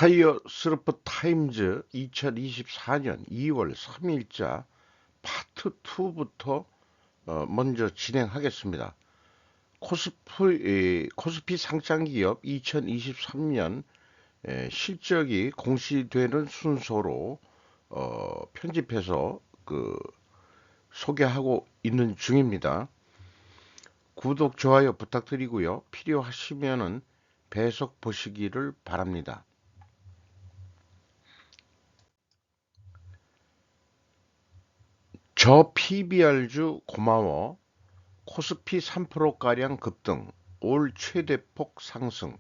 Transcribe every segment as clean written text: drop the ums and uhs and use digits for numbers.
타이어 스르프 타임즈 2024년 2월 3일자 파트 2부터 먼저 진행하겠습니다. 코스피 상장기업 2023년 실적이 공시되는 순서로 편집해서 소개하고 있는 중입니다. 구독, 좋아요 부탁드리고요. 필요하시면은 배석 보시기를 바랍니다. 저 PBR주 고마워. 코스피 3%가량 급등, 올 최대폭 상승.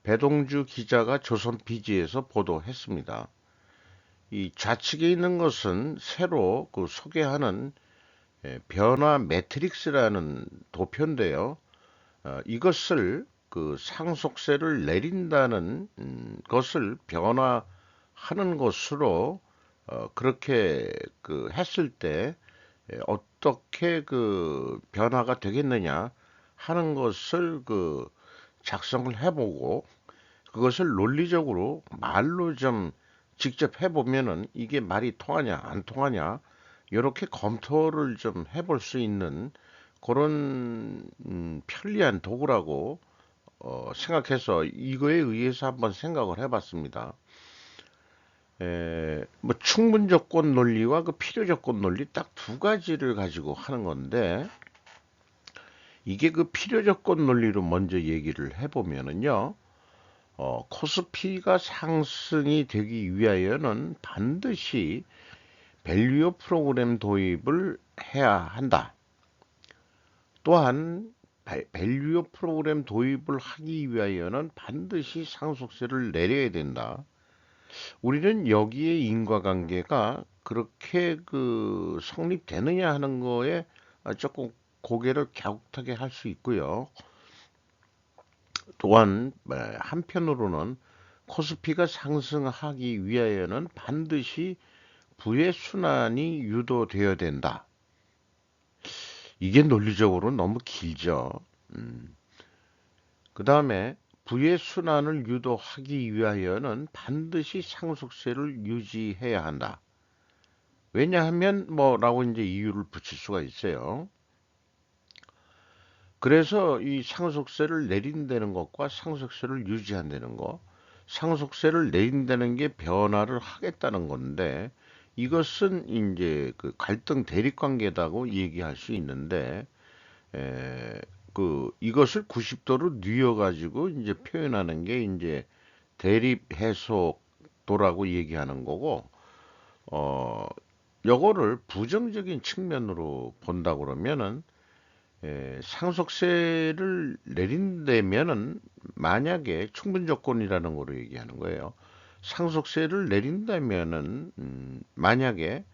배동주 기자가 조선비지에서 보도했습니다. 이 좌측에 있는 것은 새로 소개하는 변화 매트릭스라는 도표인데요. 이것을 상속세를 내린다는 것을 변화하는 것으로 그렇게 했을 때 어떻게 변화가 되겠느냐 하는 것을 작성을 해보고 그것을 논리적으로 말로 좀 직접 해보면은 이게 말이 통하냐 안 통하냐 이렇게 검토를 좀 해볼 수 있는 그런 편리한 도구라고 생각해서 이거에 의해서 한번 생각을 해봤습니다. 뭐 충분 조건 논리와 필요 조건 논리 딱 두 가지를 가지고 하는 건데 이게 필요 조건 논리로 먼저 얘기를 해보면은요. 코스피가 상승이 되기 위하여는 반드시 밸류어 프로그램 도입을 해야 한다. 또한 밸류어 프로그램 도입을 하기 위하여는 반드시 상속세를 내려야 된다. 우리는 여기에 인과관계가 그렇게 성립되느냐 하는 거에 조금 고개를 갸웃하게 할 수 있고요. 또한 한편으로는 코스피가 상승하기 위하여는 반드시 부의 순환이 유도되어야 된다. 이게 논리적으로 너무 길죠. 그 다음에 부의 순환을 유도하기 위하여는 반드시 상속세를 유지해야 한다. 왜냐하면 뭐라고 이제 이유를 붙일 수가 있어요. 그래서 이 상속세를 내린다는 것과 상속세를 유지한다는 것, 상속세를 내린다는 게 변화를 하겠다는 건데 이것은 이제 갈등 대립 관계다고 얘기할 수 있는데 이것을 90도로 뉘어 가지고 이제 표현하는 게 이제 대립 해석도라고 얘기하는 거고 요거를 부정적인 측면으로 본다 그러면은 상속세를 내린다면은 만약에 충분 조건이라는 거로 얘기하는 거예요. 상속세를 내린다면은 만약에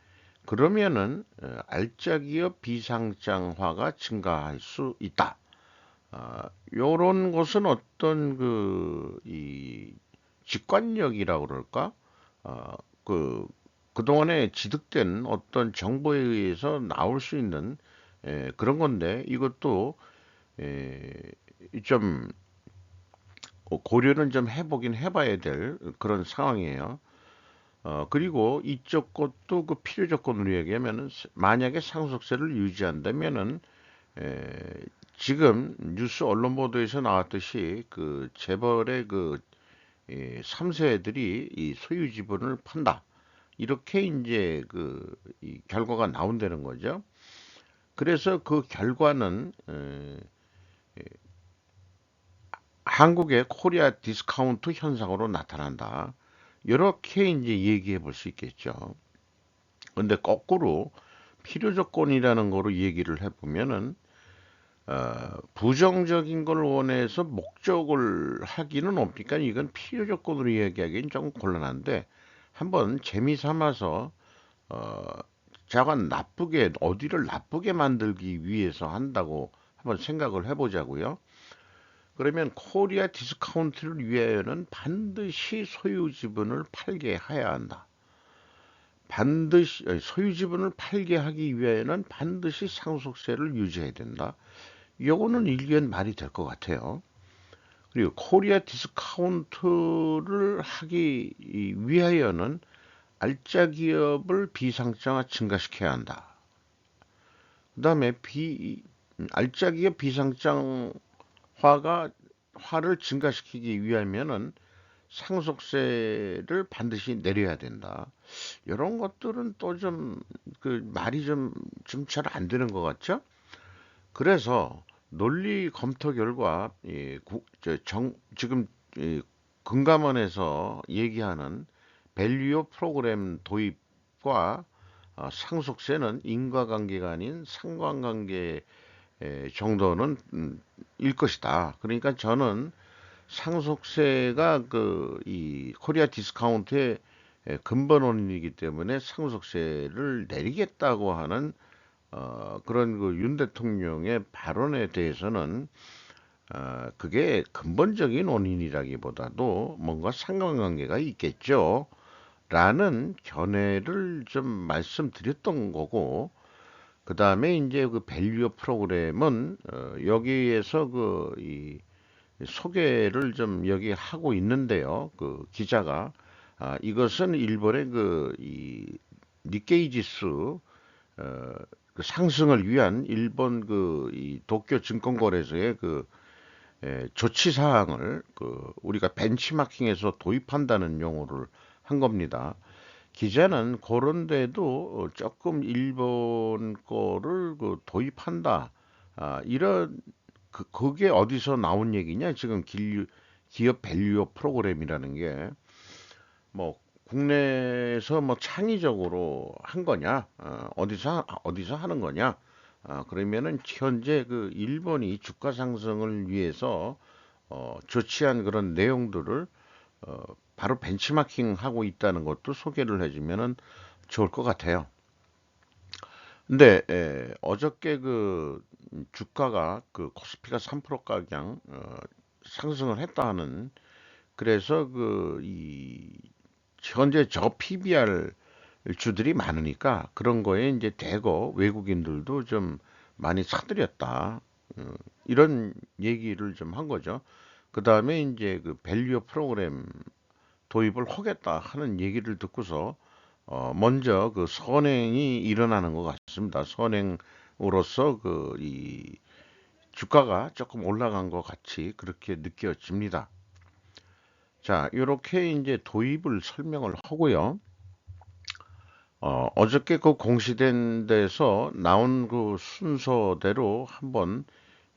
그러면은 알짜기업 비상장화가 증가할 수 있다. 요런 것은 어떤 이 직관력이라고 그럴까? 어, 그동안에 지득된 어떤 정보에 의해서 나올 수 있는 그런 건데 이것도 에, 좀 고려는 좀 해보긴 해봐야 될 그런 상황이에요. 그리고 이쪽 것도 필요 조건으로 얘기하면은 만약에 상속세를 유지한다면은 에, 지금 뉴스 언론 보도에서 나왔듯이 재벌의 3세들이 이 소유 지분을 판다. 이렇게 이제 이 결과가 나온다는 거죠. 그래서 그 결과는 한국의 코리아 디스카운트 현상으로 나타난다. 이렇게 이제 얘기해 볼 수 있겠죠. 근데 거꾸로 필요 조건이라는 거로 얘기를 해보면은 부정적인 걸 원해서 목적을 하기는 없으니까 이건 필요 조건으로 얘기하기는 좀 곤란한데 한번 재미 삼아서 어, 자관 나쁘게 어디를 나쁘게 만들기 위해서 한다고 한번 생각을 해보자고요. 그러면 코리아 디스카운트를 위하여는 반드시 소유 지분을 팔게 해야 한다. 반드시 소유 지분을 팔게 하기 위하여는 반드시 상속세를 유지해야 된다. 요거는 일견 말이 될 것 같아요. 그리고 코리아 디스카운트를 하기 위하여는 알짜 기업을 비상장화 증가시켜야 한다. 그 다음에 알짜 기업 화를 증가시키기 위하면은 상속세를 반드시 내려야 된다. 이런 것들은 또 좀 그 말이 좀 잘 안 되는 것 같죠? 그래서 논리 검토 결과 지금 이 금감원에서 얘기하는 밸류어 프로그램 도입과 상속세는 인과관계가 아닌 상관관계 정도는 일 것이다. 그러니까 저는 상속세가 이 코리아 디스카운트의 근본 원인이기 때문에 상속세를 내리겠다고 하는 그런 그 윤 대통령의 발언에 대해서는 그게 근본적인 원인이라기보다도 뭔가 상관관계가 있겠죠. 라는 견해를 좀 말씀드렸던 거고, 그 다음에 이제 그 밸류어 프로그램은 여기에서 이 소개를 좀 여기 하고 있는데요. 그 기자가 이것은 일본의 이 니케이 지수 그 상승을 위한 일본 이 도쿄 증권거래소의 조치 사항을 우리가 벤치마킹해서 도입한다는 용어를 한 겁니다. 기자는 그런 데도 조금 일본 거를 도입한다. 이런 그게 어디서 나온 얘기냐? 지금 기업 밸류업 프로그램이라는 게 뭐 국내에서 뭐 창의적으로 한 거냐? 어디서 하는 거냐? 그러면은 현재 그 일본이 주가 상승을 위해서 조치한 그런 내용들을 어, 바로 벤치마킹 하고 있다는 것도 소개를 해주면은 좋을 것 같아요. 근데 어저께 주가가 코스피가 3% 가량 상승을 했다 하는 그래서 이 현재 저 PBR 주들이 많으니까 그런 거에 이제 대거 외국인들도 좀 많이 사들였다. 어, 이런 얘기를 좀 한 거죠. 그 다음에 이제 그 밸류어 프로그램 도입을 하겠다 하는 얘기를 듣고서 먼저 그 선행이 일어나는 것 같습니다. 선행으로서 이 주가가 조금 올라간 것 같이 그렇게 느껴집니다. 자, 이렇게 이제 도입을 설명을 하고요. 어저께 그 공시된 데서 나온 그 순서대로 한번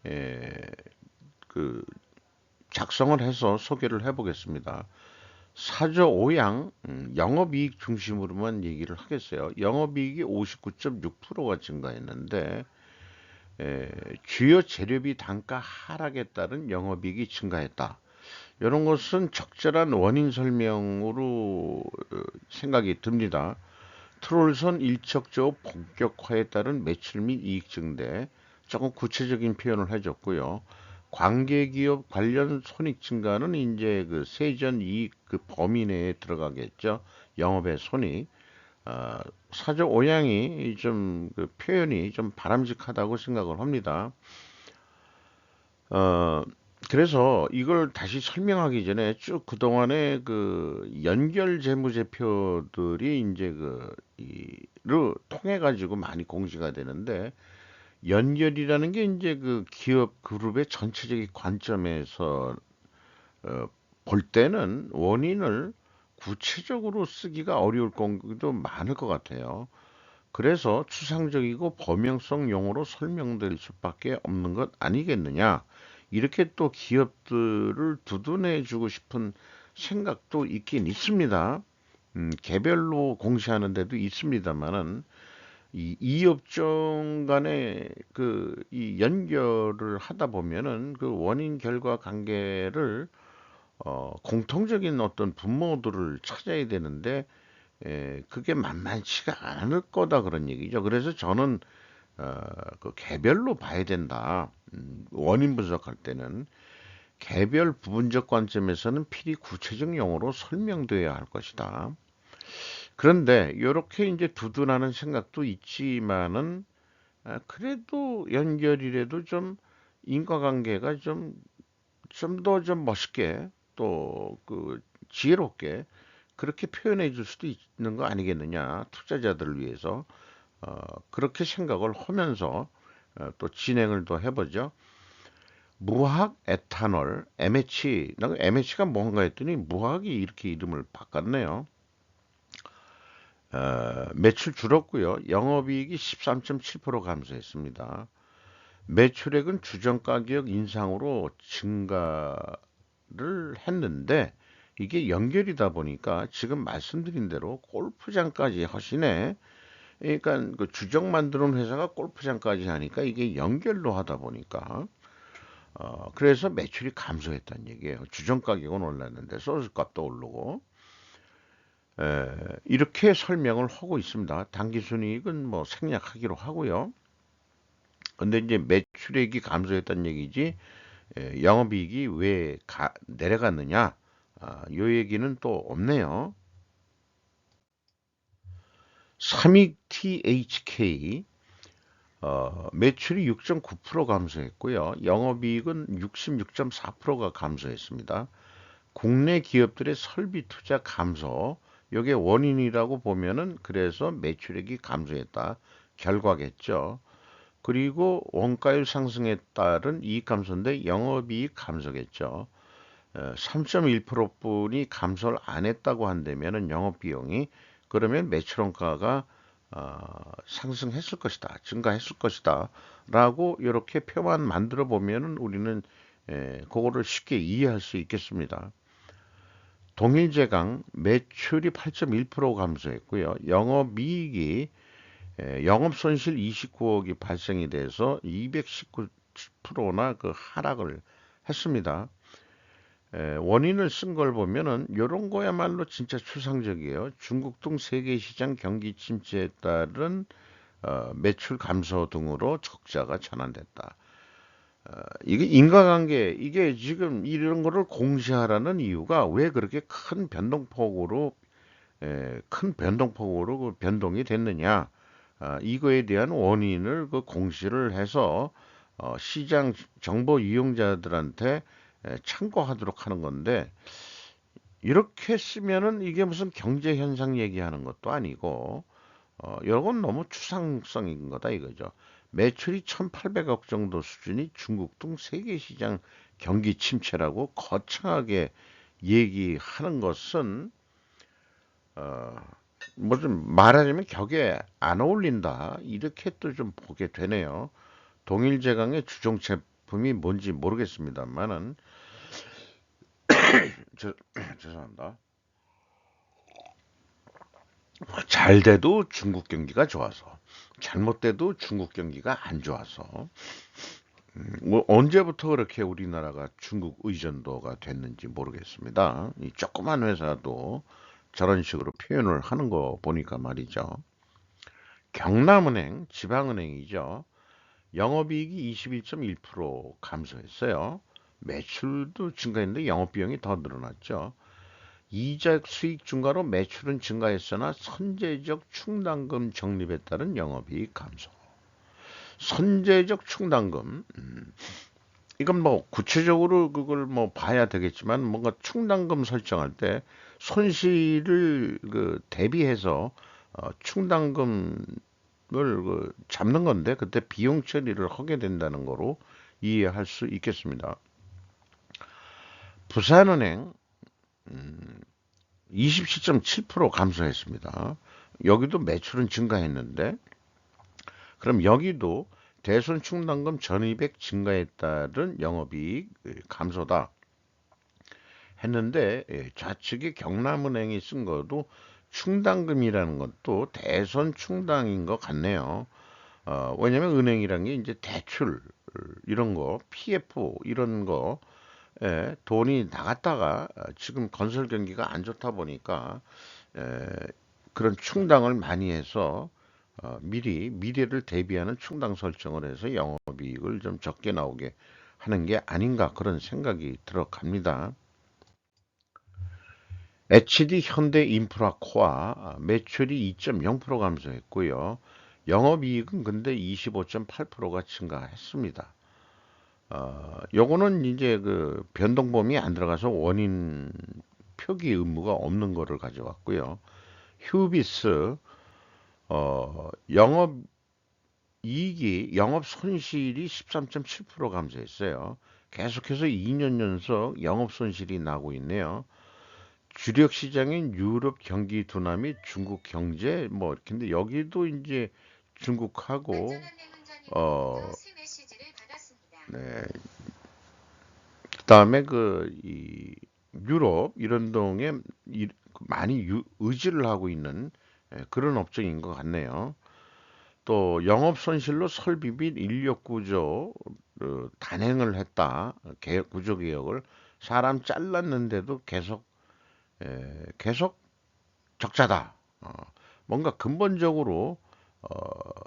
에, 그 작성을 해서 소개를 해보겠습니다. 사조 5양 영업이익 중심으로만 얘기를 하겠어요. 영업이익이 59.6%가 증가했는데 주요 재료비 단가 하락에 따른 영업이익이 증가했다. 이런 것은 적절한 원인 설명으로 생각이 듭니다. 트롤선 일척조 본격화에 따른 매출 및 이익 증대, 조금 구체적인 표현을 해줬고요. 관계기업 관련 손익 증가는 이제 그 세전 이익 범위 내에 들어가겠죠. 영업의 손익. 사조 오양이 좀 표현이 좀 바람직하다고 생각을 합니다. 어, 그래서 이걸 다시 설명하기 전에 쭉 그동안의 연결 재무제표들이 이제 이를 통해 가지고 많이 공시가 되는데 연결이라는 게 이제 그 기업 그룹의 전체적인 관점에서 어, 볼 때는 원인을 구체적으로 쓰기가 어려울 경우도 많을 것 같아요. 그래서 추상적이고 범용성 용어로 설명될 수밖에 없는 것 아니겠느냐. 이렇게 또 기업들을 두둔해 주고 싶은 생각도 있긴 있습니다. 개별로 공시하는 데도 있습니다만은 이 업종 간의 이 연결을 하다 보면은 그 원인 결과 관계를 공통적인 어떤 분모들을 찾아야 되는데 그게 만만치가 않을 거다 그런 얘기죠. 그래서 저는 개별로 봐야 된다. 원인 분석할 때는 개별 부분적 관점에서는 필히 구체적 용어로 설명돼야 할 것이다. 그런데 이렇게 이제 두둔하는 생각도 있지만은 그래도 연결이라도 좀 인과관계가 좀 좀 더 좀 멋있게 또 그 지혜롭게 그렇게 표현해 줄 수도 있는 거 아니겠느냐. 투자자들을 위해서. 그렇게 생각을 하면서 또 진행을 또 해보죠. 무학 에탄올, MH, 나 MH가 뭔가 했더니 무학이 이렇게 이름을 바꿨네요. 매출 줄었고요. 영업이익이 13.7% 감소했습니다. 매출액은 주정 가격 인상으로 증가를 했는데 이게 연결이다 보니까 지금 말씀드린 대로 골프장까지 하시네. 그러니까 그 주정 만드는 회사가 골프장까지 하니까 이게 연결로 하다 보니까 그래서 매출이 감소했다는 얘기예요. 주정 가격은 올랐는데 소스 값도 오르고 이렇게 설명을 하고 있습니다. 당기순이익은 뭐 생략하기로 하고요. 근데 이제 매출액이 감소했다는 얘기지 영업이익이 왜 내려갔느냐? 요 얘기는 또 없네요. 삼익 THK 매출이 6.9% 감소했고요. 영업이익은 66.4%가 감소했습니다. 국내 기업들의 설비 투자 감소, 요게 원인이라고 보면은 그래서 매출액이 감소했다. 결과겠죠. 그리고 원가율 상승에 따른 이익 감소인데 영업이익 감소겠죠. 3.1%뿐이 감소를 안 했다고 한다면은 영업비용이 그러면 매출원가가 상승했을 것이다, 증가했을 것이다, 라고 이렇게 표만 만들어 보면은 우리는 그거를 쉽게 이해할 수 있겠습니다. 동일제강 매출이 8.1% 감소했고요. 영업이익이 영업손실 29억이 발생이 돼서 219%나 그 하락을 했습니다. 원인을 쓴 걸 보면은 요런 거야말로 진짜 추상적이에요. 중국 등 세계 시장 경기 침체에 따른 매출 감소 등으로 적자가 전환됐다. 이게 인과관계, 이게 지금 이런 거를 공시하라는 이유가 왜 그렇게 큰 변동폭으로 그 변동이 됐느냐. 이거에 대한 원인을 그 공시를 해서 시장 정보 이용자들한테 참고하도록 하는 건데 이렇게 쓰면은 이게 무슨 경제 현상 얘기하는 것도 아니고 이건 너무 추상성인 거다 이거죠. 매출이 1,800억 정도 수준이 중국 등 세계 시장 경기 침체라고 거창하게 얘기하는 것은 어, 뭐 좀 말하자면 격에 안 어울린다 이렇게 또 좀 보게 되네요. 동일제강의 주종 제품이 뭔지 모르겠습니다만은 저, 죄송합니다. 잘 돼도 중국 경기가 좋아서, 잘못돼도 중국 경기가 안 좋아서, 뭐 언제부터 그렇게 우리나라가 중국 의존도가 됐는지 모르겠습니다. 이 조그만 회사도 저런 식으로 표현을 하는 거 보니까 말이죠. 경남은행, 지방은행이죠. 영업이익이 21.1% 감소했어요. 매출도 증가했는데 영업비용이 더 늘어났죠. 이자 수익 증가로 매출은 증가했으나 선제적 충당금 적립에 따른 영업이익 감소. 선제적 충당금, 이건 뭐 구체적으로 그걸 뭐 봐야 되겠지만 뭔가 충당금 설정할 때 손실을 그 대비해서 충당금을 그 잡는 건데 그때 비용 처리를 하게 된다는 거로 이해할 수 있겠습니다. 부산은행 27.7% 감소했습니다. 여기도 매출은 증가했는데 그럼 여기도 대손 충당금 전입액 증가에 따른 영업이익 감소다 했는데 좌측에 경남은행이 쓴 것도 충당금이라는 것도 대손 충당인 것 같네요. 왜냐면 은행이란 게 이제 대출 이런 거, PF 이런 거 돈이 나갔다가 지금 건설 경기가 안 좋다 보니까 에, 그런 충당을 많이 해서 미리 미래를 대비하는 충당 설정을 해서 영업이익을 좀 적게 나오게 하는 게 아닌가 그런 생각이 들어갑니다. HD 현대인프라코아 매출이 2.0% 감소했고요. 영업이익은 근데 25.8%가 증가했습니다. 요거는 이제 그 변동범위 안 들어가서 원인 표기 의무가 없는 거를 가져왔고요. 휴비스 영업 이익이 영업 손실이 13.7% 감소했어요. 계속해서 2년 연속 영업 손실이 나고 있네요. 주력 시장인 유럽 경기 둔화 및 중국 경제 뭐 이렇게인데 여기도 이제 중국하고 어 네, 그다음에 그 이 유럽 이런 동에 많이 의지를 하고 있는 그런 업종인 것 같네요. 또 영업 손실로 설비 및 인력 구조 단행을 했다. 구조 개혁을 사람 잘랐는데도 계속 적자다. 뭔가 근본적으로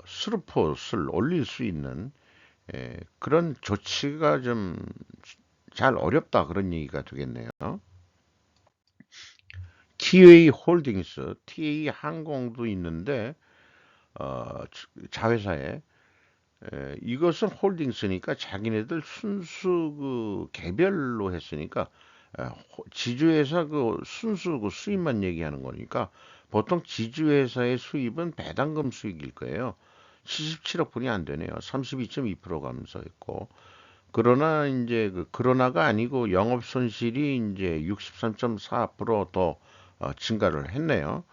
스루폿을 올릴 수 있는 그런 조치가 좀 잘 어렵다 그런 얘기가 되겠네요. TA 홀딩스, TA 항공도 있는데 자회사에 이것은 홀딩스니까 자기네들 순수 그 개별로 했으니까 지주회사 그 순수 그 수입만 얘기하는 거니까 보통 지주회사의 수입은 배당금 수익일 거예요. 77억 분이 안 되네요. 32.2% 감소했고. 그러나 이제 그러나가 아니고 영업 손실이 이제 63.4%더 증가를 했네요.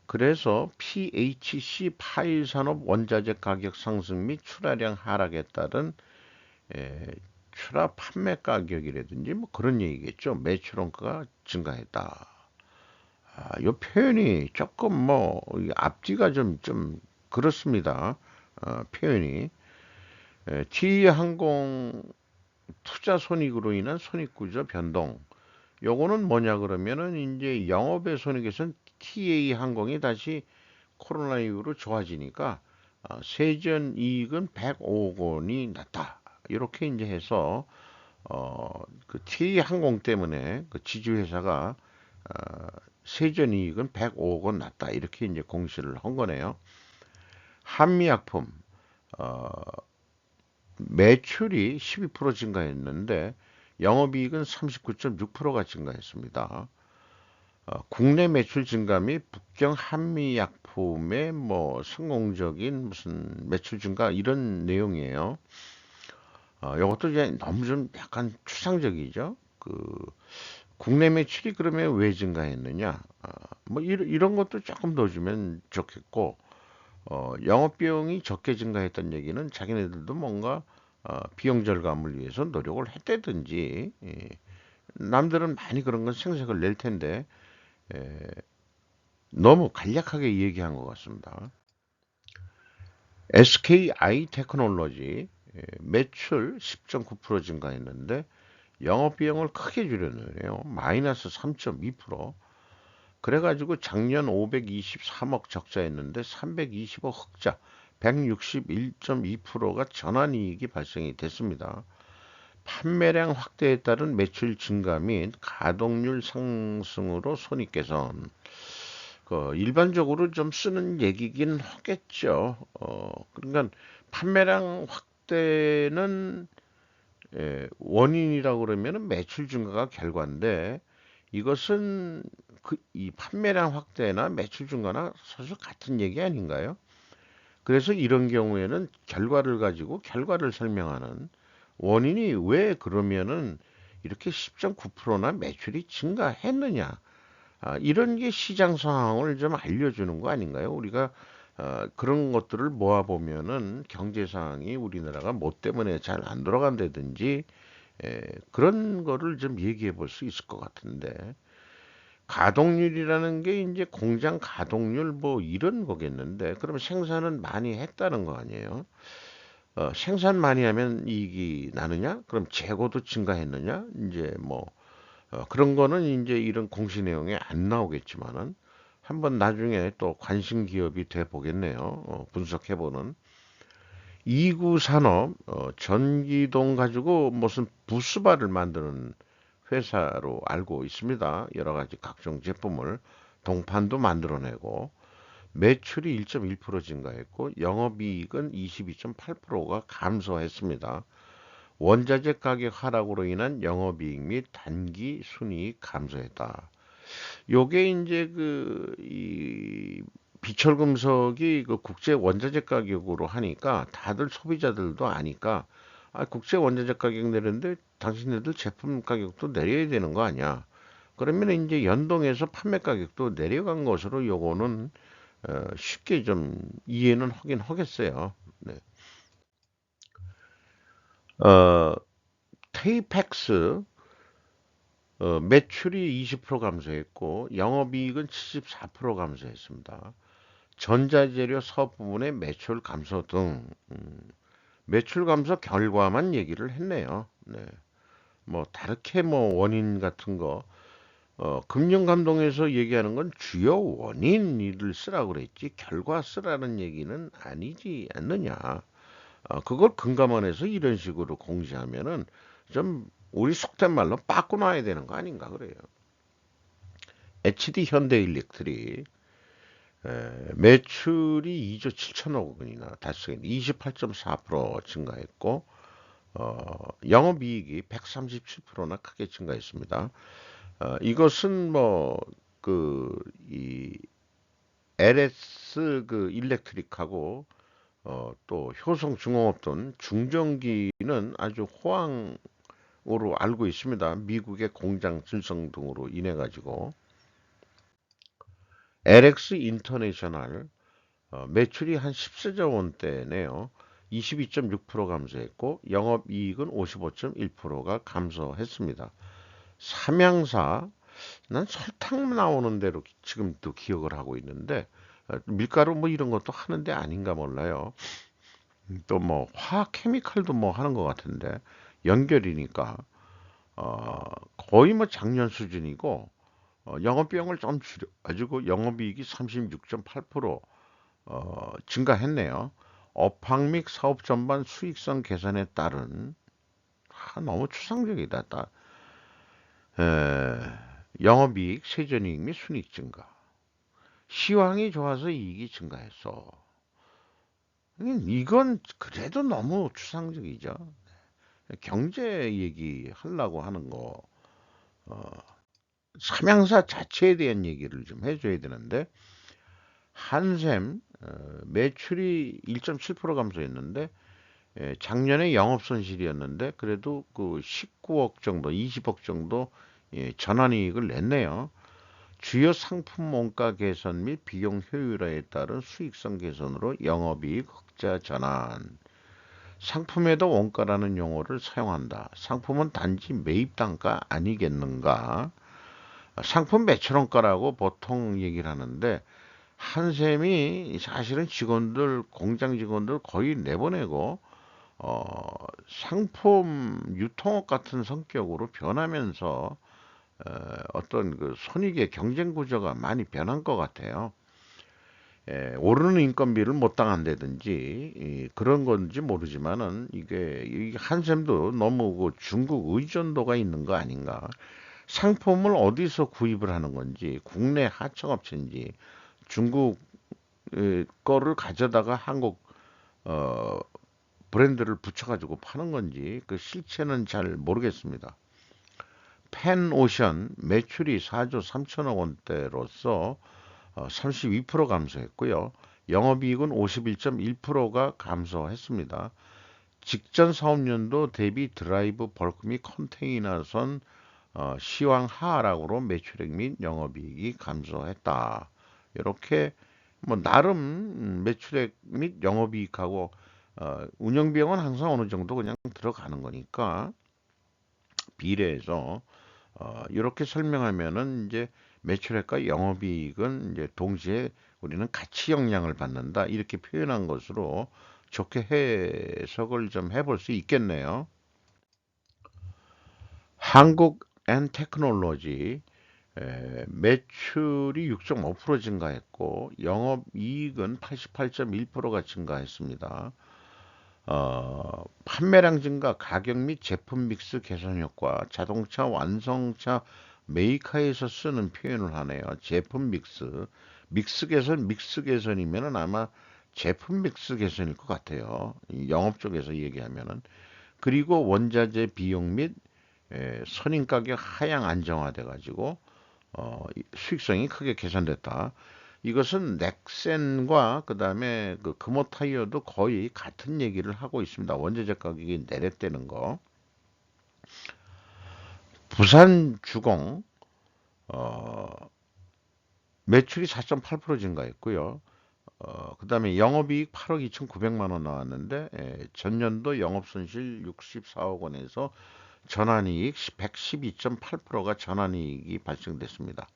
그래서 PHC 파일 산업 원자재 가격 상승 및 출하량 하락에 따른 에, 출하 판매 가격이라든지 뭐 그런 얘기겠죠. 매출 원가가 증가했다. 이 표현이 조금 뭐 앞뒤가 좀 그렇습니다. 표현이 T항공 투자 손익으로 인한 손익구조 변동. 요거는 뭐냐 그러면은 이제 영업의 손익에선 TA 항공이 다시 코로나 이후로 좋아지니까 세전 이익은 105억 원이 났다. 이렇게 이제 해서 그 TA 항공 때문에 그 지주회사가 어, 세전 이익은 105억 원 났다. 이렇게 이제 공시를 한 거네요. 한미약품 어, 매출이 12% 증가했는데 영업이익은 39.6%가 증가했습니다. 국내 매출 증가 및 북경 한미약품의 뭐 성공적인 무슨 매출 증가 이런 내용이에요. 이것도 이제 너무 좀 약간 추상적이죠. 국내 매출이 그러면 왜 증가했느냐? 뭐 이런 것도 조금 더 주면 좋겠고, 영업 비용이 적게 증가했던 얘기는 자기네들도 뭔가 비용 절감을 위해서 노력을 했다든지, 남들은 많이 그런 건 생색을 낼 텐데, 에, 너무 간략하게 얘기한 것 같습니다. SKI 테크놀로지 매출 10.9% 증가했는데 영업 비용을 크게 줄였네요. 마이너스 3.2%. 그래가지고 작년 523억 적자였는데 320억 흑자, 161.2%가 전환이익이 발생이 됐습니다. 판매량 확대에 따른 매출 증가 및 가동률 상승으로 손익 개선. 일반적으로 좀 쓰는 얘기긴 하겠죠. 그러니까 판매량 확대는 원인이라고 그러면은 매출 증가가 결과인데 이것은 이 판매량 확대나 매출 증가나 사실 같은 얘기 아닌가요? 그래서 이런 경우에는 결과를 가지고 결과를 설명하는 원인이 왜 그러면은 이렇게 10.9%나 매출이 증가했느냐? 이런 게 시장 상황을 좀 알려주는 거 아닌가요? 우리가 그런 것들을 모아보면은 경제 상황이 우리나라가 뭐 때문에 잘 안 돌아간다든지 그런 거를 좀 얘기해 볼 수 있을 것 같은데 가동률이라는 게 이제 공장 가동률 뭐 이런 거겠는데 그러면 생산은 많이 했다는 거 아니에요? 생산 많이 하면 이익이 나느냐? 그럼 재고도 증가했느냐? 이제 뭐 그런 거는 이제 이런 공시 내용에 안 나오겠지만은 한번 나중에 또 관심 기업이 돼 보겠네요. 분석해 보는. 이구 산업 전기동 가지고 무슨 부스바를 만드는 회사로 알고 있습니다. 여러 가지 각종 제품을 동판도 만들어내고 매출이 1.1% 증가했고 영업이익은 22.8%가 감소했습니다. 원자재 가격 하락으로 인한 영업이익 및 단기 순이익 감소했다. 요게 이제 이 비철금속이 그 국제 원자재 가격으로 하니까 다들 소비자들도 아니까 아, 국제 원자재 가격 내렸는데 당신네들 제품 가격도 내려야 되는 거 아니야? 그러면 이제 연동해서 판매 가격도 내려간 것으로 요거는 쉽게 좀 이해는 하긴 하겠어요. 네. 어, 테이펙스 매출이 20% 감소했고 영업이익은 74% 감소했습니다. 전자재료 사업 부문의 매출 감소 등 매출 감소 결과만 얘기를 했네요. 네. 뭐 다르게 뭐 원인 같은 거 금융감독에서 얘기하는 건 주요 원인을 쓰라고 그랬지 결과 쓰라는 얘기는 아니지 않느냐. 그걸 금감원에서 이런 식으로 공시하면은 좀 우리 속된 말로 빠꾸 놔야 되는 거 아닌가 그래요. HD 현대일렉트릭 매출이 2조 7천억 원이나 달성했 28.4% 증가했고 영업이익이 137%나 크게 증가했습니다. 이것은 뭐 이 LS 그 일렉트릭하고 또 효성 중공업 등 중전기는 아주 호황으로 알고 있습니다. 미국의 공장 질성 등으로 인해 가지고 LX 인터내셔널 매출이 한 14조 원대네요. 22.6% 감소했고 영업이익은 55.1%가 감소했습니다. 삼양사 난 설탕 나오는 대로 지금도 기억을 하고 있는데 밀가루 뭐 이런 것도 하는데 아닌가 몰라요. 또 뭐 화학 케미칼도 뭐 하는 것 같은데 연결이니까 어, 거의 뭐 작년 수준이고 영업비용을 좀 줄여가지고 영업이익이 36.8% 증가했네요. 업황 및 사업 전반 수익성 개선에 따른 너무 추상적이다. 에, 영업이익, 세전이익 및 순이익 증가. 시황이 좋아서 이익이 증가했어. 이건 그래도 너무 추상적이죠. 경제 얘기하려고 하는 거, 삼양사 자체에 대한 얘기를 좀 해줘야 되는데, 한샘 매출이 1.7% 감소했는데, 작년에 영업 손실이었는데, 그래도 그 19억 정도, 20억 정도 전환이익을 냈네요. 주요 상품 원가 개선 및 비용 효율화에 따른 수익성 개선으로 영업이익 흑자 전환. 상품에도 원가라는 용어를 사용한다. 상품은 단지 매입 단가 아니겠는가? 상품 매출 원가라고 보통 얘기를 하는데 한샘이 사실은 직원들, 공장 직원들 거의 내보내고 상품 유통업 같은 성격으로 변하면서 어떤 그 손익의 경쟁 구조가 많이 변한 것 같아요. 오르는 인건비를 못 당한다든지 그런 건지 모르지만은 이게 한샘도 너무 그 중국 의존도가 있는 거 아닌가? 상품을 어디서 구입을 하는 건지 국내 하청업체인지 중국 거를 가져다가 한국 어, 브랜드를 붙여가지고 파는 건지 그 실체는 잘 모르겠습니다. 펜오션 매출이 4조 3천억 원대로서 32% 감소했고요. 영업이익은 51.1%가 감소했습니다. 직전 사업년도 대비 드라이브 벌크 및 컨테이너선 시황 하락으로 매출액 및 영업이익이 감소했다. 이렇게 뭐 나름 매출액 및 영업이익하고 운영비용은 항상 어느 정도 그냥 들어가는 거니까 비례해서 이렇게 설명하면은 이제 매출액과 영업이익은 이제 동시에 우리는 같이 영향을 받는다 이렇게 표현한 것으로 좋게 해석을 좀 해볼 수 있겠네요. 한국 앤 테크놀로지 매출이 6.5% 증가했고 영업이익은 88.1%가 증가했습니다. 판매량 증가, 가격 및 제품 믹스 개선 효과, 자동차 완성차 메이커에서 쓰는 표현을 하네요. 제품 믹스, 믹스 개선이면은 아마 제품 믹스 개선일 것 같아요. 영업 쪽에서 얘기하면은 그리고 원자재 비용 및 선임 가격 하향 안정화돼 가지고 수익성이 크게 개선됐다. 이것은 넥센과 그다음에 그 금호 타이어도 거의 같은 얘기를 하고 있습니다. 원자재 가격이 내렸다는 거. 부산 주공 어, 매출이 4.8% 증가했고요. 그다음에 영업이익 8억 2,900만 원 나왔는데 전년도 영업손실 64억 원에서 전환이익 112.8%가 전환이익이 발생됐습니다.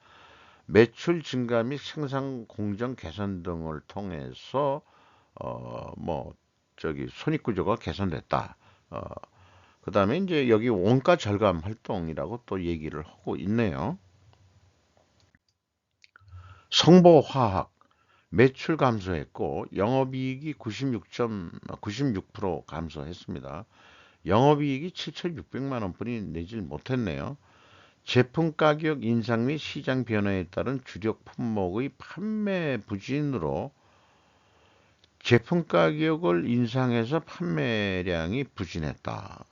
매출 증가 및 생산 공정 개선 등을 통해서 뭐 저기 손익구조가 개선됐다. 그다음에 이제 여기 원가 절감 활동이라고 또 얘기를 하고 있네요. 성보화학 매출 감소했고 영업이익이 96% 감소했습니다. 영업이익이 7,600만 원뿐이 내질 못했네요. 제품 가격 인상 및 시장 변화에 따른 주력 품목의 판매 부진으로 제품 가격을 인상해서 판매량이 부진했다.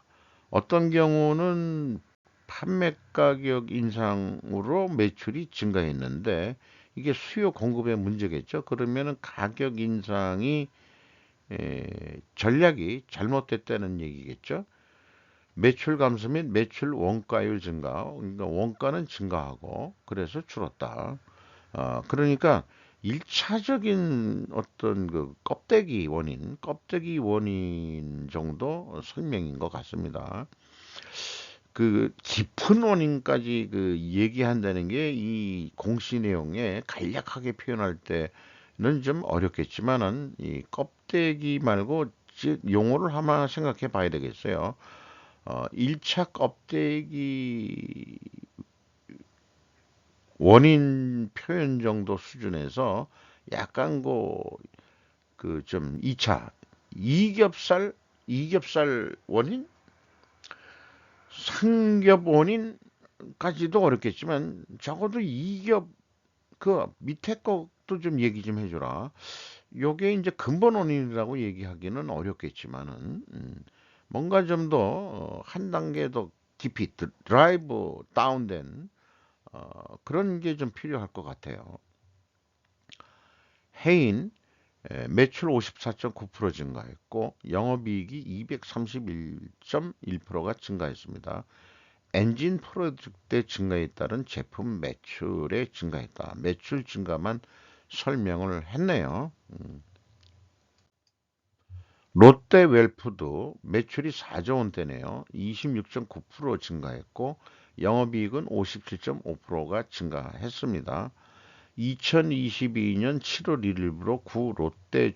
어떤 경우는 판매 가격 인상으로 매출이 증가했는데 이게 수요 공급의 문제겠죠. 그러면은 가격 인상이 전략이 잘못됐다는 얘기겠죠. 매출 감소 및 매출 원가율 증가, 그러니까 원가는 증가하고 그래서 줄었다. 그러니까 일차적인 어떤 그 껍데기 원인 정도 설명인 것 같습니다. 그 깊은 원인까지 그 얘기한다는 게 이 공시 내용에 간략하게 표현할 때는 좀 어렵겠지만은 이 껍데기 말고 용어를 하나 생각해 봐야 되겠어요. 1차 껍데기 원인 표현 정도 수준에서 약간 그 좀 2차 이겹살 원인, 상겹 원인까지도 어렵겠지만 적어도 이겹 그 밑에 것도 좀 얘기 좀 해줘라. 요게 이제 근본 원인이라고 얘기하기는 어렵겠지만은 뭔가 좀 더 한 단계 더 깊이 드라이브 다운된 그런 게 좀 필요할 것 같아요. 해인 매출 54.9% 증가했고 영업이익이 231.1%가 증가했습니다. 엔진 프로젝트의 증가에 따른 제품 매출의 증가했다. 매출 증가만 설명을 했네요. 롯데 웰푸드 매출이 4조 원대네요. 26.9% 증가했고 영업이익은 57.5%가 증가했습니다. 2022년 7월 1일부로 구 롯데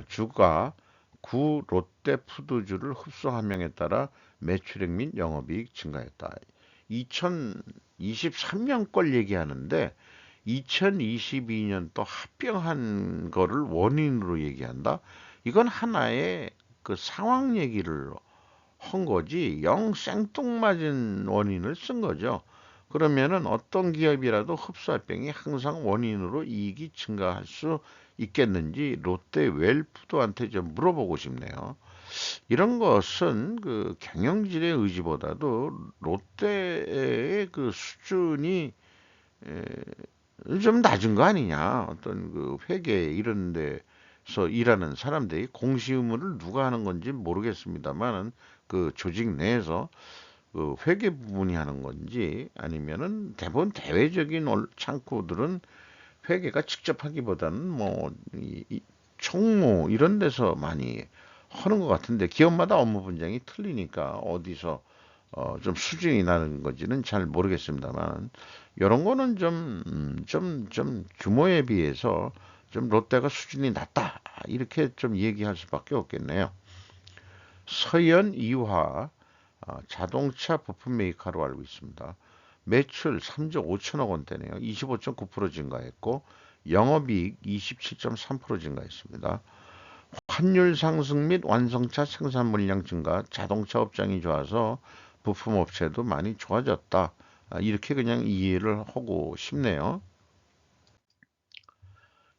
주가 구 롯데 푸드주를 흡수함량에 따라 매출액 및 영업이익 증가했다. 2023년 걸 얘기하는데 2022년 또 합병한 거를 원인으로 얘기한다. 이건 하나의 그 상황 얘기를 한 거지 영 생뚱맞은 원인을 쓴 거죠. 그러면은 어떤 기업이라도 흡수합병이 항상 원인으로 이익이 증가할 수 있겠는지 롯데 웰푸드한테 좀 물어보고 싶네요. 이런 것은 그 경영진의 의지보다도 롯데의 그 수준이 좀 낮은 거 아니냐. 어떤 그 회계 이런 데서 일하는 사람들이 공시 의무를 누가 하는 건지 모르겠습니다만은 그 조직 내에서 그 회계 부분이 하는 건지 아니면은 대부분 대외적인 창구들은 회계가 직접 하기보다는 뭐 총무 이런 데서 많이 하는 것 같은데 기업마다 업무 분장이 틀리니까 어디서 좀 수준이 나는 건지는 잘 모르겠습니다만 이런 거는 좀 규모에 비해서 좀 롯데가 수준이 낮다 이렇게 좀 얘기할 수밖에 없겠네요. 서현 이화 자동차 부품 메이커로 알고 있습니다. 매출 3조 5천억 원대네요. 25.9% 증가했고 영업이익 27.3% 증가했습니다. 환율 상승 및 완성차 생산 물량 증가, 자동차 업장이 좋아서 부품 업체도 많이 좋아졌다. 이렇게 그냥 이해를 하고 싶네요.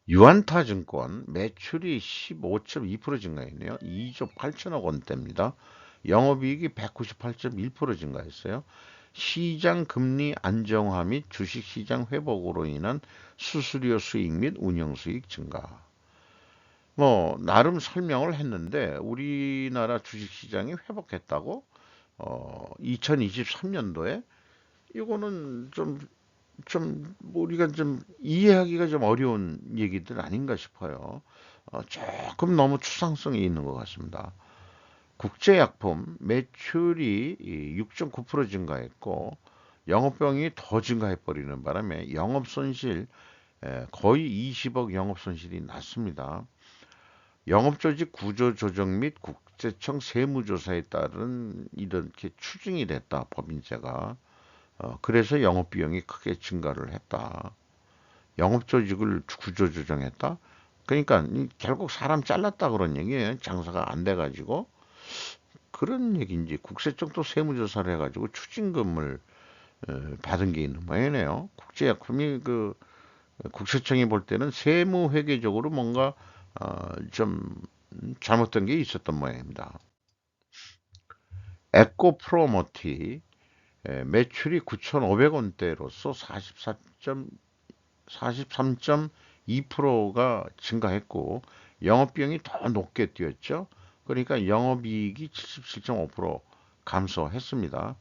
유안타증권 매출이 15.2% 증가했네요. 2조 8천억 원대입니다. 영업이익이 198.1% 증가했어요. 시장 금리 안정화 및 주식시장 회복으로 인한 수수료 수익 및 운영 수익 증가. 뭐 나름 설명을 했는데 우리나라 주식시장이 회복했다고 2023년도에 이거는 좀 우리가 좀 이해하기가 좀 어려운 얘기들 아닌가 싶어요. 조금 너무 추상성이 있는 것 같습니다. 국제약품 매출이 6.9% 증가했고 영업병이 더 증가해버리는 바람에 영업손실 거의 20억 영업손실이 났습니다. 영업조직 구조조정 및 국세청 세무조사에 따른 이렇게 추징이 됐다, 법인세가. 그래서 영업비용이 크게 증가를 했다. 영업조직을 구조조정했다? 그러니까 결국 사람 잘랐다 그런 얘기예요. 장사가 안 돼가지고. 그런 얘기인지 국세청도 세무조사를 해가지고 추징금을 받은 게 있는 모양이네요. 국제약품이 국세청이 볼 때는 세무회계적으로 뭔가 좀 잘못된 게 있었던 모양입니다. 에코프로머티 매출이 9,500원대로서 43.2%가 증가했고 영업비용이 더 높게 뛰었죠. 그러니까 영업이익이 77.5% 감소했습니다.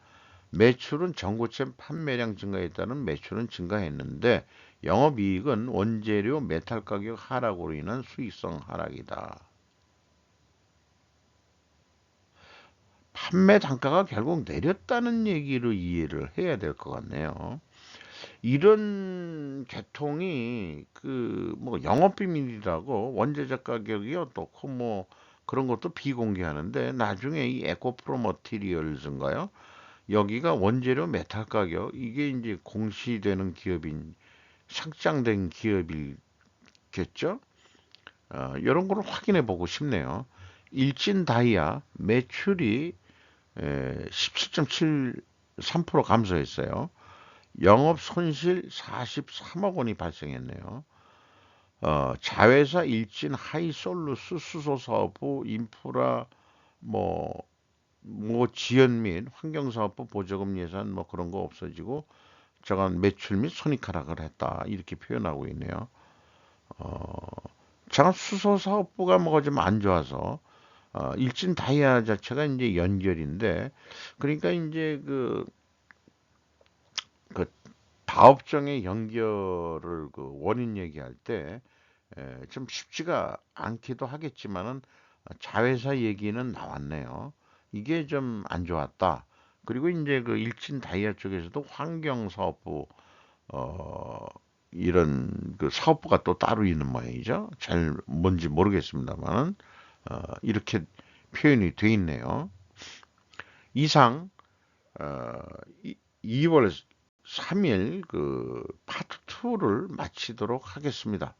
매출은 전고체 판매량 증가에 따른 매출은 증가했는데 영업이익은 원재료 메탈 가격 하락으로 인한 수익성 하락이다. 판매 단가가 결국 내렸다는 얘기를 이해를 해야 될 것 같네요. 이런 계통이 뭐 영업비밀이라고 원재료 가격이 어떻고 뭐 그런 것도 비공개하는데 나중에 이 에코프로 머티리얼즈인가요? 여기가 원재료 메탈 가격 이게 이제 공시되는 기업인 상장된 기업이겠죠? 이런 걸 확인해 보고 싶네요. 일진 다이아 매출이 17.73% 감소했어요. 영업 손실 43억 원이 발생했네요. 자회사 일진 하이솔루스 수소사업부 인프라 뭐, 뭐 지연 및 환경사업부 보조금 예산 뭐 그런 거 없어지고 저간 매출 및 손익 하락을 했다 이렇게 표현하고 있네요. 저간 수소사업부가 뭐가 좀 안 좋아서 일진 다이아 자체가 이제 연결인데 그러니까 이제 그 다업종의 연결을 원인 얘기할 때 좀 쉽지가 않기도 하겠지만은 자회사 얘기는 나왔네요. 이게 좀 안 좋았다. 그리고 이제 그 일진 다이아 쪽에서도 환경사업부 어 이런 그 사업부가 또 따로 있는 모양이죠. 잘 뭔지 모르겠습니다만 이렇게 표현이 돼 있네요. 이상 어, 2월 3일 파트 2를 마치도록 하겠습니다.